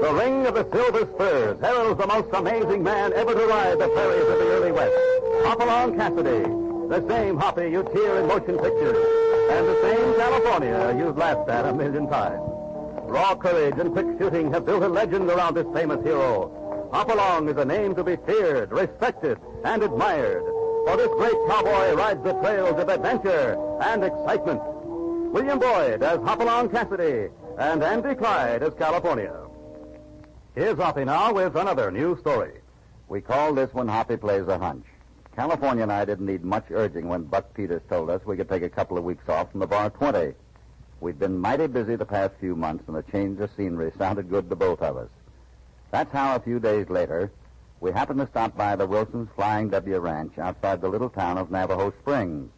The ring of the silver spurs heralds the most amazing man ever to ride the prairies of the early West. Hopalong Cassidy, the same Hoppy you'd hear in motion pictures, and the same California you've laughed at a million times. Raw courage and quick shooting have built a legend around this famous hero. Hopalong is a name to be feared, respected, and admired. For this great cowboy rides the trails of adventure and excitement. William Boyd as Hopalong Cassidy and Andy Clyde as California. Here's Hoppy now with another new story. We call this one Hoppy Plays a Hunch. California and I didn't need much urging when Buck Peters told us we could take a couple of weeks off from the Bar 20. We'd been mighty busy the past few months, and a change of scenery sounded good to both of us. That's how a few days later, we happened to stop by the Wilsons' Flying W Ranch outside the little town of Navajo Springs.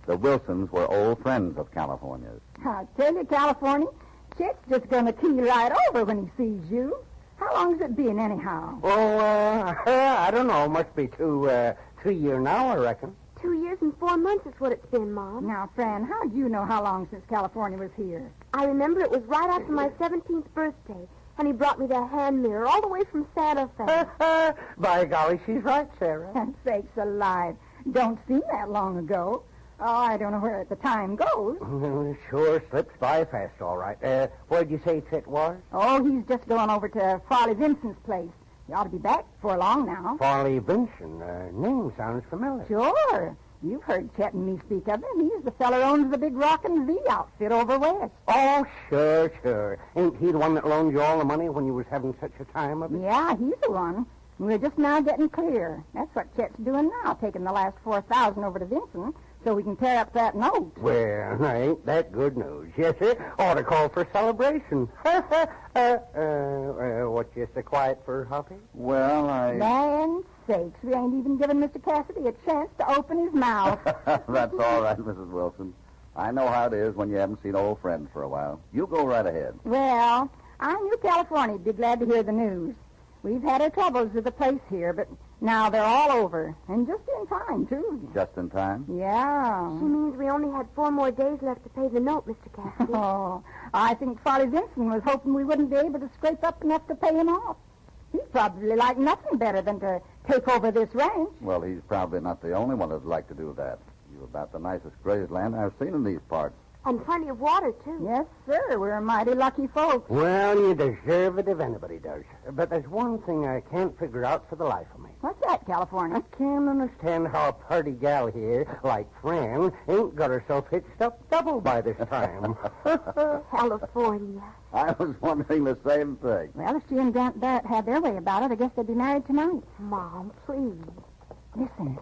The Wilsons were old friends of California's. I tell you, California, Chet's just going to key right over when he sees you. How long's it been, anyhow? Oh, I don't know. Must be 3 years now, I reckon. 2 years and 4 months is what it's been, Mom. Now, Fran, how do you know how long since California was here? I remember it was right after my 17th birthday, and he brought me the hand mirror all the way from Santa Fe. By golly, she's right, Sarah. And sakes alive. Don't seem that long ago. Oh, I don't know where the time goes. Sure slips by fast, all right. Where'd you say Chet was? Oh, he's just going over to Farley Vincent's place. He ought to be back before long now. Farley Vincent. Name sounds familiar. Sure. You've heard Chet and me speak of him. He's the feller who owns the big Rockin' V outfit over west. Oh, sure. Ain't he the one that loaned you all the money when you was having such a time of it? Yeah, he's the one. We're just now getting clear. That's what Chet's doing now, taking the last $4,000 over to Vincent so we can tear up that note. Well, ain't that good news? Yes, sir. Ought to call for celebration. What, you so quiet for, Hoppy? Well, Land's sakes, we ain't even given Mr. Cassidy a chance to open his mouth. That's all right, Mrs. Wilson. I know how it is when you haven't seen old friends for a while. You go right ahead. Well, I knew California'd be glad to hear the news. We've had our troubles with the place here, but now they're all over. And just in time, too. Just in time? Yeah. She means we only had 4 more days left to pay the note, Mr. Cassidy. Oh, I think Farley Vincent was hoping we wouldn't be able to scrape up enough to pay him off. He'd probably like nothing better than to take over this ranch. Well, he's probably not the only one that'd like to do that. You're about the nicest grazed land I've seen in these parts. And plenty of water, too. Yes, sir. We're mighty lucky folks. Well, you deserve it if anybody does. But there's one thing I can't figure out for the life of me. What's that, California? I can't understand how a party gal here, like Fran, ain't got herself hitched up double by this time. California. I was wondering the same thing. Well, if she and Grant Barrett had their way about it, I guess they'd be married tonight. Mom, please. Listen.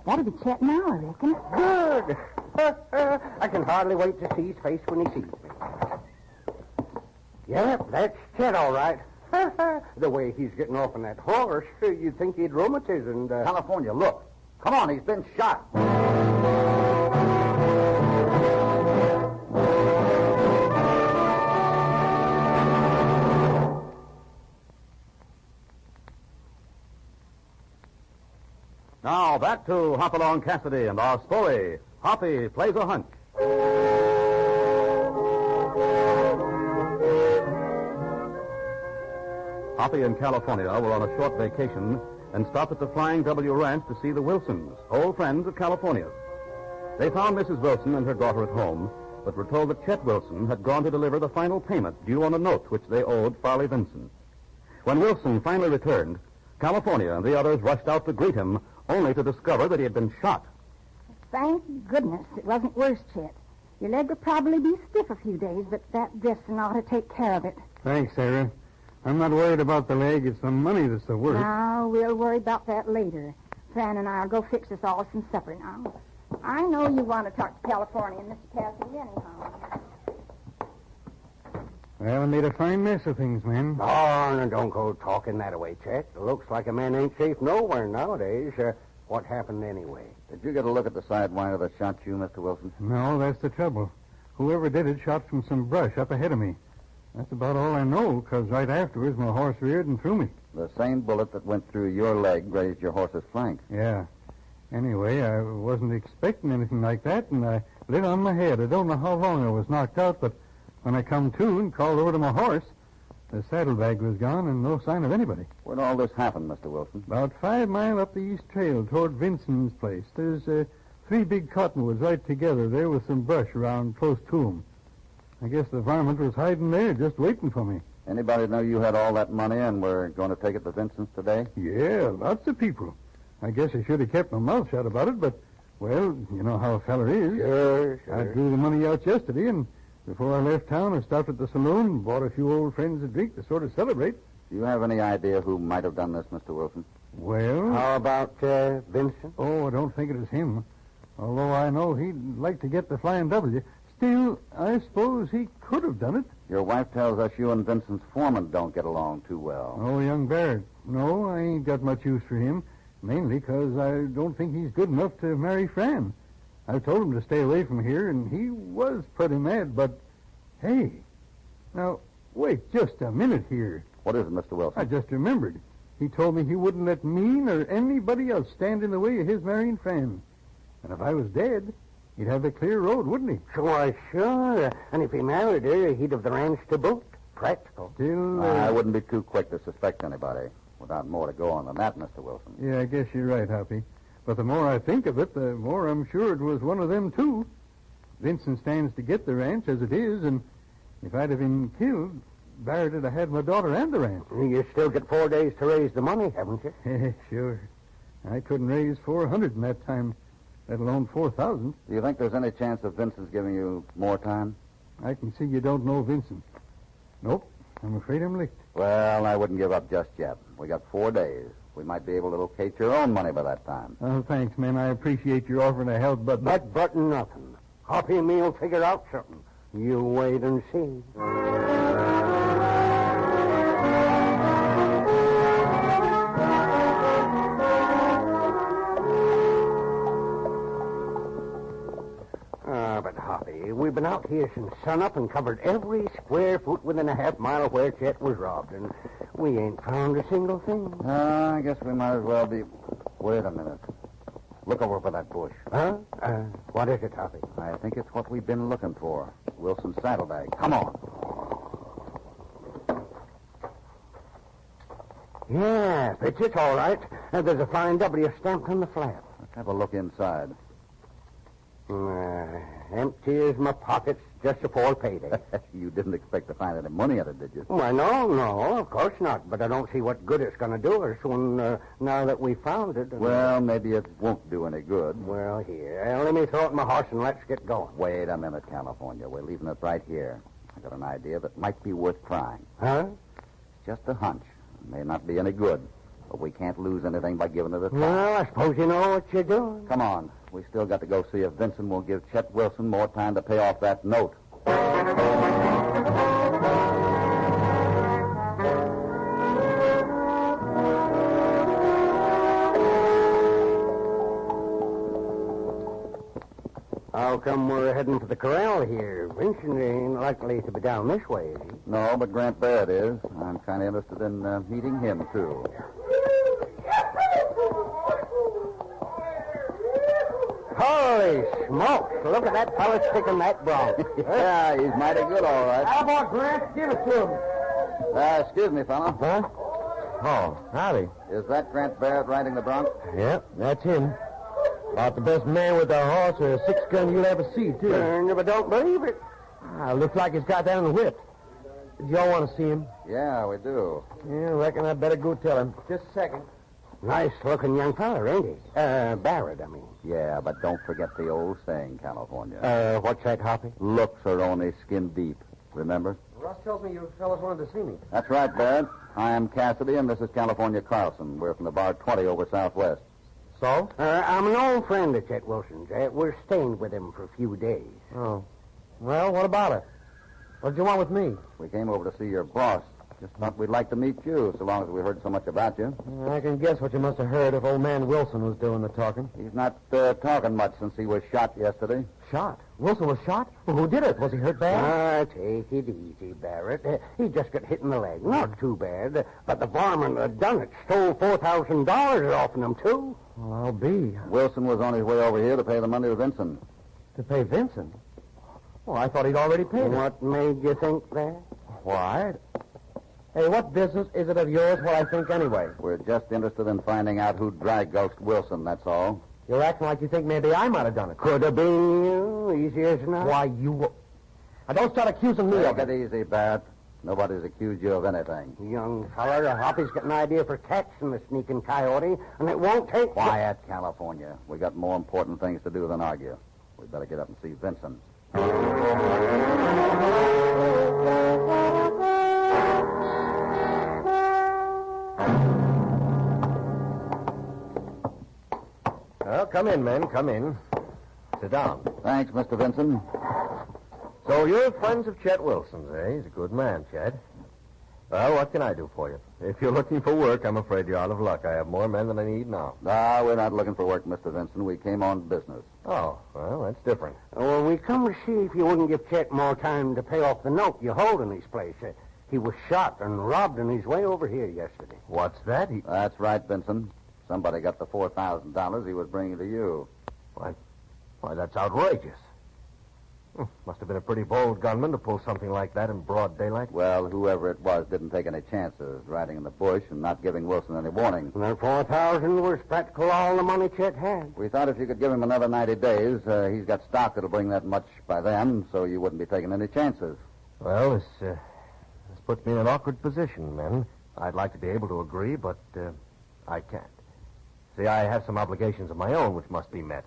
That'll be Chet now, I reckon. Good. I can hardly wait to see his face when he sees me. Yep, that's Chet, all right. The way he's getting off on that horse, you'd think he'd rheumatism. California, look. Come on, he's been shot. Now back to Hopalong Cassidy and our story, Hoppy Plays a Hunch. Hoppy and California were on a short vacation and stopped at the Flying W Ranch to see the Wilsons, old friends of California's. They found Mrs. Wilson and her daughter at home, but were told that Chet Wilson had gone to deliver the final payment due on a note which they owed Farley Vincent. When Wilson finally returned, California and the others rushed out to greet him, only to discover that he had been shot. Thank goodness it wasn't worse, Chet. Your leg will probably be stiff a few days, but that dressing ought to take care of it. Thanks, Sarah. I'm not worried about the leg. It's the money that's the worst. Now, we'll worry about that later. Fran and I'll go fix us all some supper now. I know you want to talk to California and Mr. Cassidy anyhow. Well, I made a fine mess of things, man. Oh, no, don't go talking that way, Chet. It looks like a man ain't safe nowhere nowadays. What happened anyway? Did you get a look at the sidewinder that shot you, Mr. Wilson? No, that's the trouble. Whoever did it shot from some brush up ahead of me. That's about all I know, because right afterwards my horse reared and threw me. The same bullet that went through your leg grazed your horse's flank. Yeah. Anyway, I wasn't expecting anything like that, and I lit on my head. I don't know how long I was knocked out, but when I come to and crawled over to my horse, The saddlebag was gone and no sign of anybody. Where'd all this happen, Mr. Wilson? About 5 miles up the east trail toward Vincent's place. There's 3 big cottonwoods right together there with some brush around close to 'em. I guess the varmint was hiding there just waiting for me. Anybody know you had all that money and were going to take it to Vincent's today? Yeah, lots of people. I guess I should have kept my mouth shut about it, but, well, you know how a feller is. Sure. I drew the money out yesterday, and before I left town, I stopped at the saloon and bought a few old friends a drink to sort of celebrate. Do you have any idea who might have done this, Mr. Wilson? Well... How about Vincent? Oh, I don't think it was him. Although I know he'd like to get the Flying W. Still, I suppose he could have done it. Your wife tells us you and Vincent's foreman don't get along too well. Oh, young Barrett. No, I ain't got much use for him. Mainly because I don't think he's good enough to marry Fran. I told him to stay away from here, and he was pretty mad, but... Hey, now, wait just a minute here. What is it, Mr. Wilson? I just remembered. He told me he wouldn't let me nor anybody else stand in the way of his marrying Fran. And if I was dead, he'd have a clear road, wouldn't he? Why, sure. And if he married her, he'd have the ranch to boot. Practical. Still... I wouldn't be too quick to suspect anybody. Without more to go on than that, Mr. Wilson. Yeah, I guess you're right, Hoppy. But the more I think of it, the more I'm sure it was one of them, too. Vincent stands to get the ranch as it is, and if I'd have been killed, Barrett would have had my daughter and the ranch. You still get 4 days to raise the money, haven't you? Sure. I couldn't raise 400 in that time, let alone 4,000. Do you think there's any chance of Vincent's giving you more time? I can see you don't know Vincent. Nope, I'm afraid I'm licked. Well, I wouldn't give up just yet. We got 4 days. We might be able to locate your own money by that time. Oh, thanks, man. I appreciate your offering to help, but... But nothing. Hoppy and me'll figure out something. You wait and see. But Hoppy, we've been out here since sunup and covered every square foot within a half mile of where Chet was robbed, and we ain't found a single thing. I guess we might as well be... Wait a minute. Look over by that bush. Huh? What is it, Hoppy? I think it's what we've been looking for. Wilson's saddlebag. Come on. Yeah, it's all right. There's a fine W stamped on the flap. Let's have a look inside. Empty as my pockets just before payday. You didn't expect to find any money in it, did you? Why, no, of course not. But I don't see what good it's going to do us when, now that we found it. Well, maybe it won't do any good. Well, here, let me throw it in my horse and let's get going. Wait a minute, California. We're leaving it right here. I got an idea that might be worth trying. Huh? It's just a hunch. It may not be any good, but we can't lose anything by giving it a try. Well, I suppose you know what you're doing. Come on. We still got to go see if Vincent will give Chet Wilson more time to pay off that note. How come we're heading to the corral here? Vincent ain't likely to be down this way, is he? No, but Grant Barrett is. I'm kind of interested in meeting him, too. Holy smokes. Look at that fella sticking that bronc. Yeah, he's mighty good, all right. How about Grant? Give it to him. Excuse me, fella. Huh? Oh, howdy. Is that Grant Barrett riding the bronc? Yep, that's him. About the best man with a horse or a six-gun you'll ever see, too. Never don't believe it. Looks like he's got that on the whip. Did y'all want to see him? Yeah, we do. Yeah, reckon I'd better go tell him. Just a second. Nice-looking young fella, ain't he? Barrett, I mean. Yeah, but don't forget the old saying, California. What's that, Hoppy? Looks are only skin deep. Remember? Russ tells me you fellas wanted to see me. That's right, Barrett. I am Cassidy, and this is California Carlson. We're from the Bar 20 over southwest. So? I'm an old friend of Chet Wilson's. We're staying with him for a few days. Oh. Well, what about it? What did you want with me? We came over to see your boss. Just thought we'd like to meet you, so long as we heard so much about you. I can guess what you must have heard if old man Wilson was doing the talking. He's not talking much since he was shot yesterday. Shot? Wilson was shot? Well, who did it? Was he hurt bad? Take it easy, Barrett. He just got hit in the leg. Not too bad. But the varmint that done it stole $4,000 off of him, too. Well, I'll be. Wilson was on his way over here to pay the money to Vincent. To pay Vincent? Well, I thought he'd already paid it. What made you think that? Why, Hey, what business is it of yours what I think anyway? We're just interested in finding out who drag-gulched Wilson, that's all. You're acting like you think maybe I might have done it. Could have been you. Easy as not. Why, you... Now, don't start accusing me of Take it. it easy, Barrett. Nobody's accused you of anything. Young feller, Hoppy's got an idea for catching the sneaking coyote, and it won't take... Quiet, California. We got more important things to do than argue. We better get up and see Vincent. Well, come in, men. Come in. Sit down. Thanks, Mr. Vincent. So you're friends of Chet Wilson's, eh? He's a good man, Chet. Well, what can I do for you? If you're looking for work, I'm afraid you're out of luck. I have more men than I need now. We're not looking for work, Mr. Vincent. We came on business. Oh, well, that's different. Well, we come to see if you wouldn't give Chet more time to pay off the note you hold in his place. He was shot and robbed on his way over here yesterday. What's that? That's right, Vincent. Somebody got the $4,000 he was bringing to you. Why, that's outrageous. Must have been a pretty bold gunman to pull something like that in broad daylight. Well, whoever it was didn't take any chances, riding in the bush and not giving Wilson any warning. And that $4,000 was practically all the money Chet had. We thought if you could give him another 90 days, he's got stock that'll bring that much by then, so you wouldn't be taking any chances. Well, this puts me in an awkward position, men. I'd like to be able to agree, but I can't. See, I have some obligations of my own which must be met.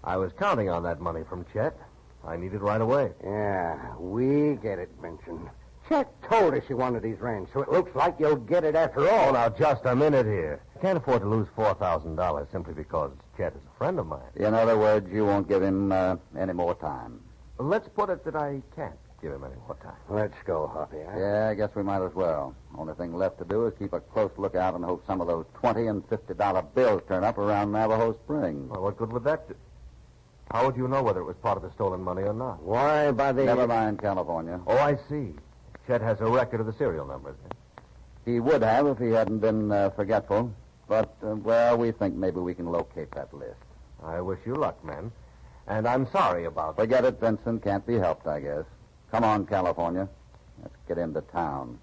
I was counting on that money from Chet. I need it right away. Yeah, we get it, Vincent. Chet told us he wanted his ranch, so it looks like you'll get it after all. Oh, now, just a minute here. I can't afford to lose $4,000 simply because Chet is a friend of mine. In other words, you won't give him any more time. Let's put it that I can't give him any more time. Let's go, Hoppy. Yeah, I guess we might as well. Only thing left to do is keep a close lookout and hope some of those $20 and $50 bills turn up around Navajo Springs. Well, what good would that do? How would you know whether it was part of the stolen money or not? Why, by the... Never mind, California. Oh, I see. Chet has a record of the serial numbers. He would have if he hadn't been forgetful. But, well, we think maybe we can locate that list. I wish you luck, men. And I'm sorry about that. Forget it, Vincent. Can't be helped, I guess. Come on, California. Let's get into town.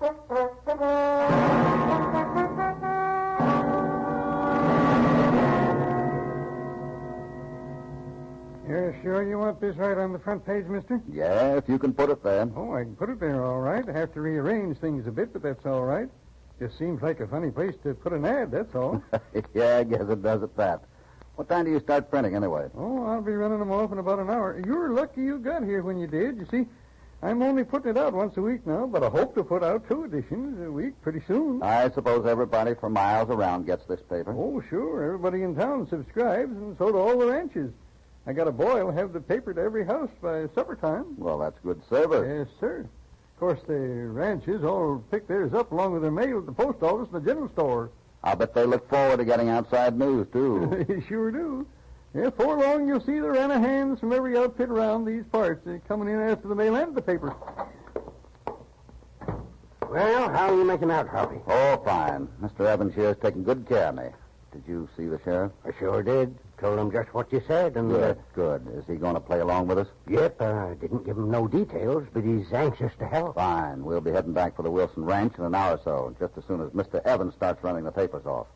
You're sure you want this right on the front page, mister? Yeah, if you can put it there. Oh, I can put it there all right. I have to rearrange things a bit, but that's all right. Just seems like a funny place to put an ad, that's all. Yeah, I guess it does at that. What time do you start printing, anyway? Oh, I'll be running them off in about an hour. You're lucky you got here when you did. You see, I'm only putting it out once a week now, but I hope to put out 2 editions a week pretty soon. I suppose everybody for miles around gets this paper. Oh, sure. Everybody in town subscribes, and so do all the ranches. I got a boy who'll have the paper to every house by supper time. Well, that's good service. Yes, sir. Of course, the ranches all pick theirs up along with their mail at the post office and the general store. I'll bet they look forward to getting outside news, too. They sure do. Yeah, before long, you'll see the hands from every outfit around these parts coming in after the mail and the paper. Well, how are you making out, Hoppy? Oh, fine. Mr. Evans here is taking good care of me. Did you see the sheriff? I sure did. Told him just what you said, and... Good. Is he going to play along with us? Yep, didn't give him no details, but he's anxious to help. Fine. We'll be heading back for the Wilson Ranch in an hour or so, just as soon as Mr. Evans starts running the papers off.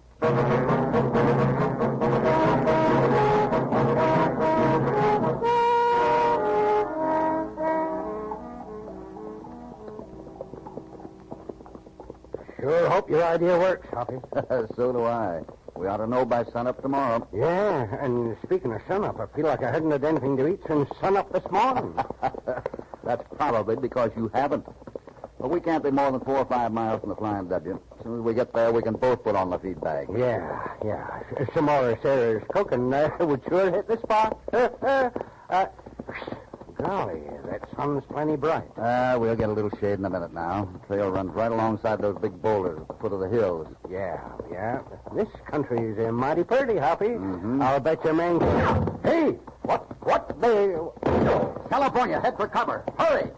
Sure hope your idea works, Hoppy. So do I. We ought to know by sunup tomorrow. Yeah, and speaking of sunup, I feel like I hadn't had anything to eat since sunup this morning. That's probably because you haven't. But we can't be more than 4 or 5 miles from the Flying W. As soon as we get there, we can both put on the feed bag. Yeah. Some more of Sarah's cooking would sure hit the spot. Golly, that sun's plenty bright. We'll get a little shade in a minute now. The trail runs right alongside those big boulders at the foot of the hills. Yeah. This country is mighty pretty, Hoppy. Mm-hmm. I'll bet your man... Hey! What the... California, head for cover. Hurry!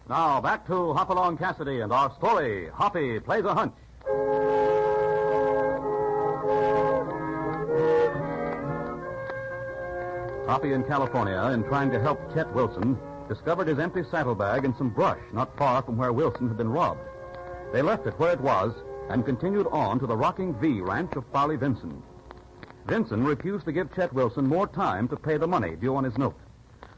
Now, back back to Hopalong Cassidy and our story, Hoppy Plays a Hunch. Hoppy in California, in trying to help Chet Wilson, discovered his empty saddlebag and some brush not far from where Wilson had been robbed. They left it where it was and continued on to the Rocking V ranch of Farley Vinson. Vinson refused to give Chet Wilson more time to pay the money due on his note.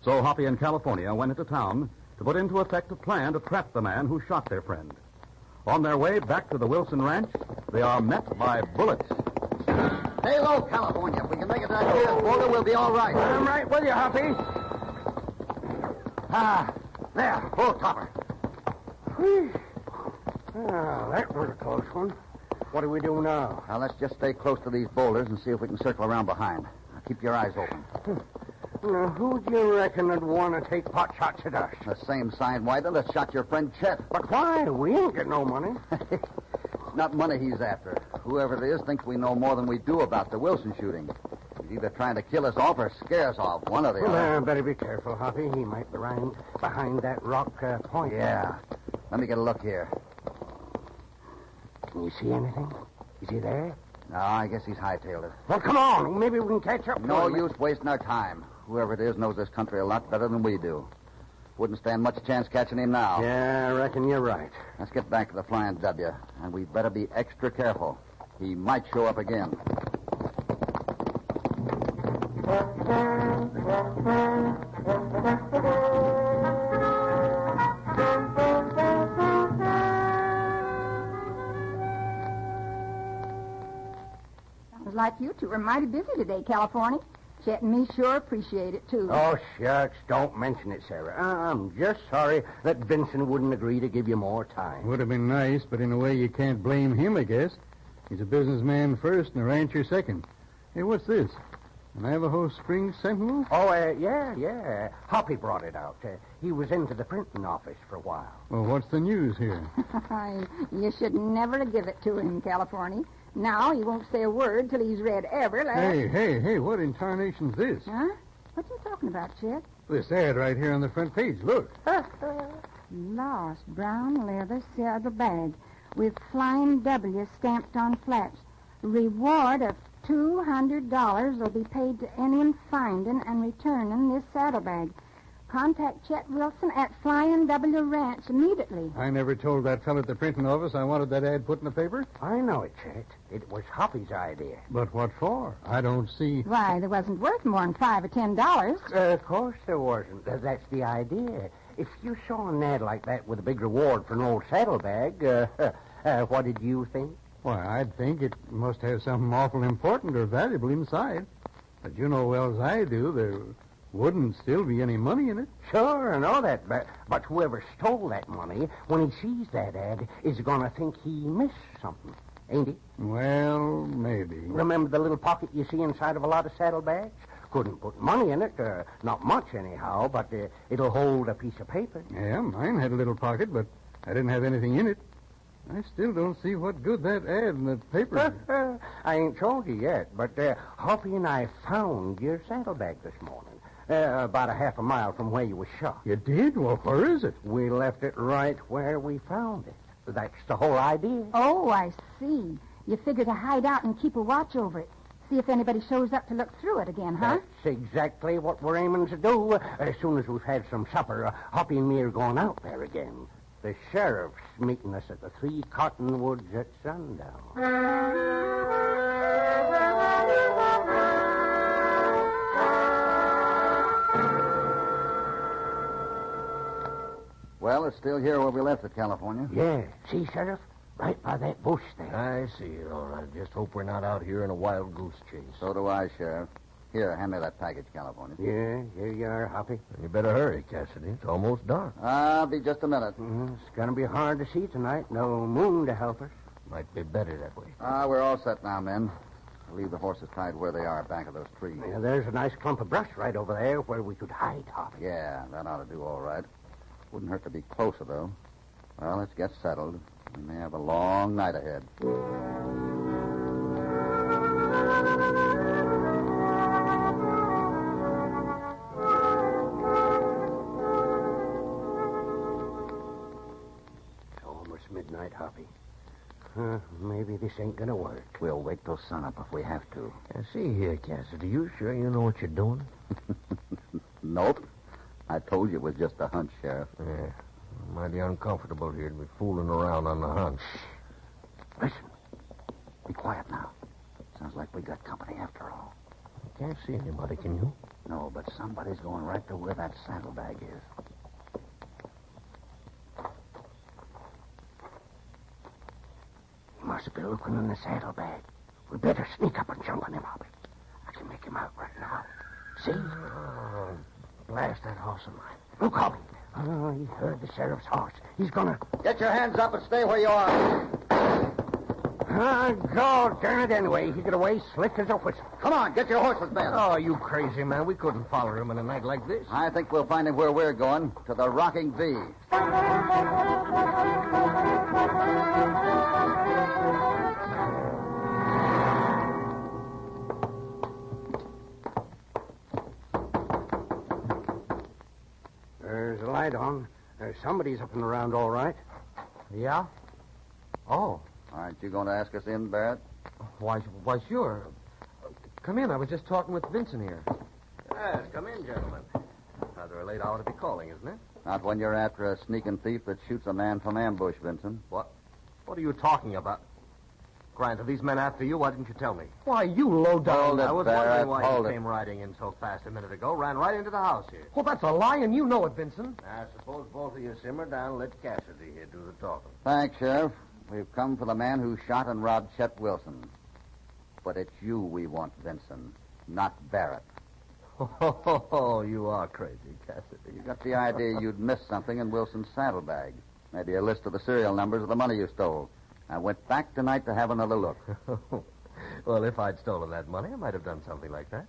So Hoppy in California went into town to put into effect a plan to trap the man who shot their friend. On their way back to the Wilson ranch, they are met by bullets. Stay low, California. If we can make it back to this border, we'll be all right. I'm right with you, Hoppy. There, full topper. That was a close one. What do we do now? Now, let's just stay close to these boulders and see if we can circle around behind. Now, keep your eyes open. Now, who do you reckon would want to take pot shots at us? The same sidewinter that shot your friend Chet. But why? We ain't got no money. It's not money he's after. Whoever it is thinks we know more than we do about the Wilson shooting. He's either trying to kill us off or scare us off. One or the other. Better be careful, Hoppy. He might be right behind that rock point. Yeah. Let me get a look here. Can you see anything? Is he there? No, I guess he's hightailed it. Well, come on. Maybe we can catch up to No him. use wasting our time. Whoever it is knows this country a lot better than we do. Wouldn't stand much chance catching him now. Yeah, I reckon you're right. Let's get back to the Flying W, and we better be extra careful. He might show up again. Sounds like you two are mighty busy today, California. Chet and me sure appreciate it, too. Oh, shucks. Don't mention it, Sarah. I'm just sorry that Vincent wouldn't agree to give you more time. Would have been nice, but in a way you can't blame him, I guess. He's a businessman first and a rancher second. Hey, what's this? An Navajo Springs Sentinel? Oh, yeah. Hoppy brought it out. He was into the printing office for a while. Well, what's the news here? You should never give it to him, California. Now he won't say a word till he's read every last... Hey, what in tarnation's this? Huh? What you talking about, Chet? This ad right here on the front page. Look. Lost brown leather saddlebag with Flying W stamped on flaps. Reward of $200 will be paid to anyone finding and returning this saddlebag. Contact Chet Wilson at Flying W Ranch immediately. I never told that fellow at the printing office I wanted that ad put in the paper. I know it, Chet. It was Hoppy's idea. But what for? I don't see... Why, there wasn't worth more than $5 or $10. Of course there wasn't. That's the idea. If you saw an ad like that with a big reward for an old saddlebag, what did you think? Why, I'd think it must have something awful important or valuable inside. But you know well as I do, there wouldn't still be any money in it. Sure, I know that, but whoever stole that money, when he sees that ad, is going to think he missed something, ain't he? Well, maybe. Remember the little pocket you see inside of a lot of saddlebags? Couldn't put money in it, not much anyhow, but it'll hold a piece of paper. Yeah, mine had a little pocket, but I didn't have anything in it. I still don't see what good that ad in the paper... I ain't told you yet, but Hoppy and I found your saddlebag this morning. About a half a mile from where you were shot. You did? Well, where is it? We left it right where we found it. That's the whole idea. Oh, I see. You figure to hide out and keep a watch over it. See if anybody shows up to look through it again, huh? That's exactly what we're aiming to do. As soon as we've had some supper, Hoppy and me are going out there again. The sheriff's meeting us at the 3 Cottonwoods at sundown. Well, it's still here where we left it, California. Yeah. See, Sheriff? Right by that bush there. I see it, all right. Just hope we're not out here in a wild goose chase. So do I, Sheriff. Here, hand me that package, California. Yeah, here you are, Hoppy. You better hurry, Cassidy. It's almost dark. I'll be just a minute. It's going to be hard to see tonight. No moon to help us. Might be better that way. We're all set now, men. I'll leave the horses tied where they are, back of those trees. Yeah, there's a nice clump of brush right over there where we could hide, Hoppy. Yeah, that ought to do all right. Wouldn't hurt to be closer, though. Well, let's get settled. We may have a long night ahead. midnight, Hoppy. Maybe this ain't gonna work. We'll wait till sunup if we have to. See here, Cassidy, you sure you know what you're doing? Nope. I told you it was just a hunch, Sheriff. Yeah. Mighty uncomfortable here to be fooling around on the hunch. Listen. Be quiet now. Sounds like we got company after all. Can't see anybody, can you? No, but somebody's going right to where that saddlebag is. He must be looking in the saddlebag. We better sneak up and jump on him, Hoppy. I can make him out right now. See? Oh, blast that horse of mine. Look, Hoppy. Oh, he heard the sheriff's horse. He's gonna... Get your hands up and stay where you are. God darn it anyway. He got away slick as a whistle. Come on, get your horses, Ben. Oh, you crazy, man. We couldn't follow him in a night like this. I think we'll find him where we're going, to the Rocking V. There's a light on. Somebody's up and around all right. Yeah? Oh. Aren't you going to ask us in, Barrett? Why, sure. Come in. I was just talking with Vincent here. Yes, come in, gentlemen. Rather a late hour to be calling, isn't it? Not when you're after a sneaking thief that shoots a man from ambush, Vincent. What? What are you talking about? Grant, are these men after you? Why didn't you tell me? Why, you low down. Hold it, I was Barrett, wondering why hold you it. came riding in so fast a minute ago. Ran right into the house here. Well, that's a lie, and you know it, Vincent. I suppose both of you simmer down and let Cassidy here do the talking. Thanks, Sheriff. We've come for the man who shot and robbed Chet Wilson. But it's you we want, Vincent, not Barrett. Oh, you are crazy, Cassidy. You got the idea you'd missed something in Wilson's saddlebag. Maybe a list of the serial numbers of the money you stole. I went back tonight to have another look. Well, if I'd stolen that money, I might have done something like that.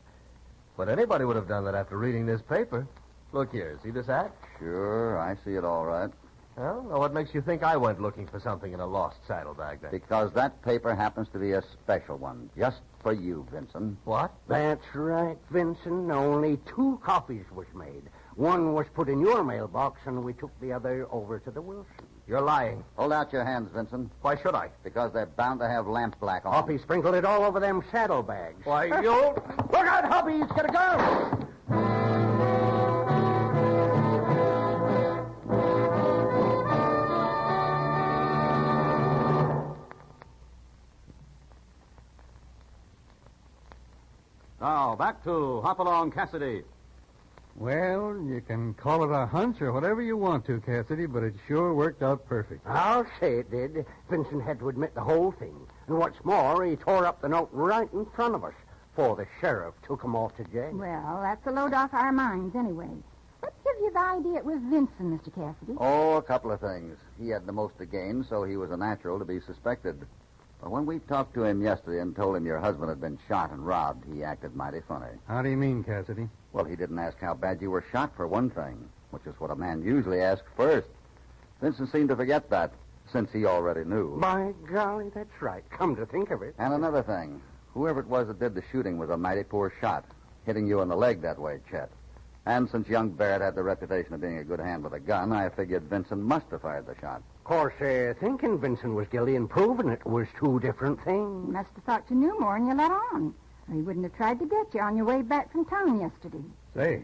But anybody would have done that after reading this paper. Look here, see this ad? Sure, I see it all right. Well, now what makes you think I went looking for something in a lost saddlebag then? Because that paper happens to be a special one, just for you, Vincent. What? That's right, Vincent. Only 2 copies was made. One was put in your mailbox, and we took the other over to the Wilson. You're lying. Hold out your hands, Vincent, Why should I? because they're bound to have lamp black on. Hoppy sprinkled it all over them saddlebags. Why, you... Look out, Hoppy! He's got a gun! Now, back to Hopalong Cassidy. Well, you can call it a hunch or whatever you want to, Cassidy, but it sure worked out perfect. I'll say it did. Vincent had to admit the whole thing. And what's more, he tore up the note right in front of us before the sheriff took him off to jail. Well, that's a load off our minds anyway. What gives you the idea it was Vincent, Mr. Cassidy? Oh, a couple of things. He had the most to gain, so he was a natural to be suspected. But when we talked to him yesterday and told him your husband had been shot and robbed, he acted mighty funny. How do you mean, Cassidy? Well, he didn't ask how bad you were shot, for one thing, which is what a man usually asks first. Vincent seemed to forget that, since he already knew. By golly, that's right. Come to think of it. And another thing, whoever it was that did the shooting was a mighty poor shot, hitting you in the leg that way, Chet. And since young Barrett had the reputation of being a good hand with a gun, I figured Vincent must have fired the shot. Of course, thinking Vincent was guilty and proving it was 2 different You things. must have thought you knew more and you let on. Or he wouldn't have tried to get you on your way back from town yesterday. Say,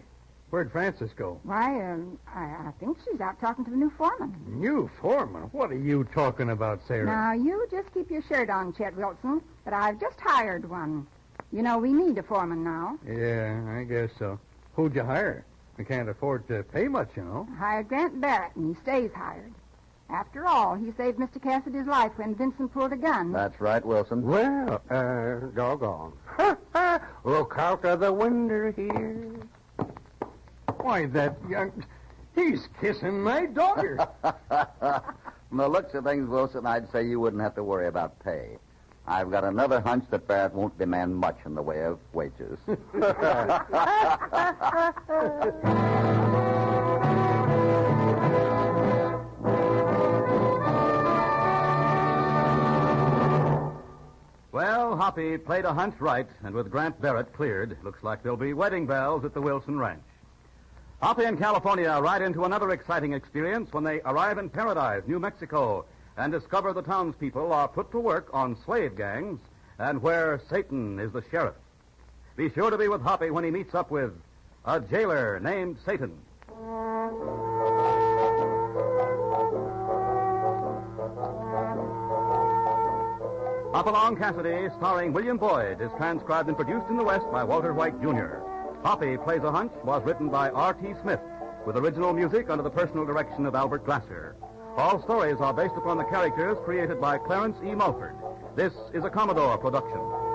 where'd Frances go? Why, I think she's out talking to the new foreman. New foreman? What are you talking about, Sarah? Now, you just keep your shirt on, Chet Wilson, but I've just hired one. You know, we need a foreman now. Yeah, I guess so. Who'd you hire? We can't afford to pay much, you know. I hired Grant Barrett, and he stays hired. After all, he saved Mr. Cassidy's life when Vincent pulled a gun. That's right, Wilson. Well, doggone. Look out of the window here. Why, that young... He's kissing my daughter. From the looks of things, Wilson, I'd say you wouldn't have to worry about pay. I've got another hunch that Barrett won't demand much in the way of wages. Well, Hoppy played a hunch right, and with Grant Barrett cleared, looks like there'll be wedding bells at the Wilson Ranch. Hoppy and California ride into another exciting experience when they arrive in Paradise, New Mexico, and discover the townspeople are put to work on slave gangs and where Satan is the sheriff. Be sure to be with Hoppy when he meets up with a jailer named Satan. Hopalong Cassidy, starring William Boyd, is transcribed and produced in the West by Walter White, Jr. Hoppy Plays a Hunch was written by R.T. Smith, with original music under the personal direction of Albert Glasser. All stories are based upon the characters created by Clarence E. Mulford. This is a Commodore production.